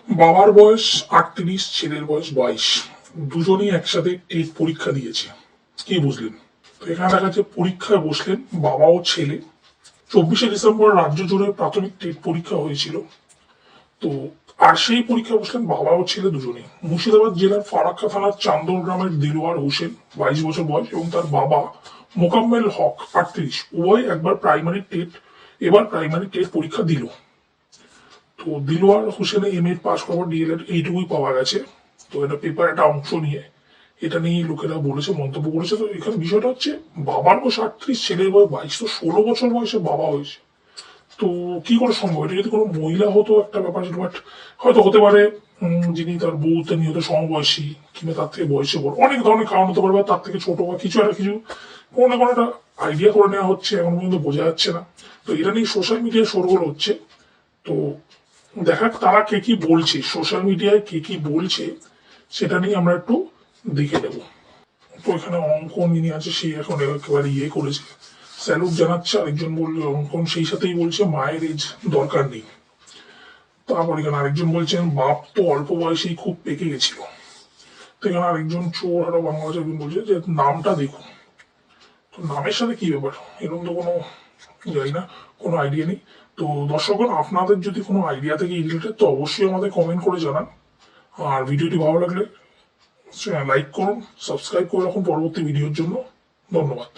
বাবার বয়স 38, ছেলের বয়স 22। দুজনেই একসাথে টেট পরীক্ষা দিয়েছে। কি বুঝলেন? তো এখানে দেখা যাচ্ছে পরীক্ষায় বসলেন বাবা ও ছেলে। 24শে ডিসেম্বর রাজ্য জুড়ে প্রাথমিক টেট পরীক্ষা হয়েছিল। তো আর সেই পরীক্ষা বসলেন বাবা ও ছেলে দুজনেই। মুর্শিদাবাদ জেলার ফারাক্কা থানার চান্দর গ্রামের দিলওয়ার হোসেন 22 বছর বয়স এবং তার বাবা মোকাম্মেল হক 38, উভয় এবার প্রাইমারি টেট পরীক্ষা দিল। তো দিলওয়ার হোসেনের এম এ পাস করার ডিএলএড এইটুকুই পাওয়া গেছে। তো এটা পেপার একটা অংশ নিয়ে এটা নিয়ে লোকেরা বলেছে, মন্তব্য করেছে। তো এখানে বিষয়টা হচ্ছে বাবার বয়স 38, ছেলের বয়স 22, তো 16 বছর বয়সে বাবা হয়েছে। তো কি করে সম্ভব? এটা যদি কোনো মহিলা হতো একটা ব্যাপার ছিল, বাট হয়তো হতে পারে যিনি তার বউতে নিহত সমবয়সী কিংবা তার থেকে বয়সে বড়, অনেক ধরনের কারণ হতে পারে, বা তার থেকে ছোট বা কিছু একটা কিছু কোনো না কোনো একটা আইডিয়া করে নেওয়া হচ্ছে, এখন পর্যন্ত বোঝা যাচ্ছে না। তো এটা নিয়ে সোশ্যাল মিডিয়ায় শোরগোল হচ্ছে। তো দেখা তারা কে কি বলছে, সোশ্যাল মিডিয়ায় কে কি বলছে সেটা নিয়ে আমরা একটু দেখে নেব। তো এখানে অঙ্কন যিনি আছে সে এখন একেবারে করেছে, স্যালুট জানাচ্ছে। আরেকজন বলল, অঙ্কন সেই সাথেই বলছে মায়ের এজ দরকার নেই। তারপর এখানে আরেকজন বলছেন বাপ তো অল্প বয়সেই খুব পেকে গেছিল। তো এখানে আরেকজন চোর আরো বাংলা ভাষা বলছে যে নামটা দেখুন। তো নামের সাথে কি ব্যাপার, এরকম তো কোনো জানি না, কোনো আইডিয়া নেই। তো দর্শকগণ, আপনাদের যদি কোনো আইডিয়া থেকে রিলেটেড তো অবশ্যই আমাদের কমেন্ট করে জানান। আর ভিডিওটি ভালো লাগলে লাইক করুন, সাবস্ক্রাইব করে রাখুন পরবর্তী ভিডিওর জন্য। ধন্যবাদ।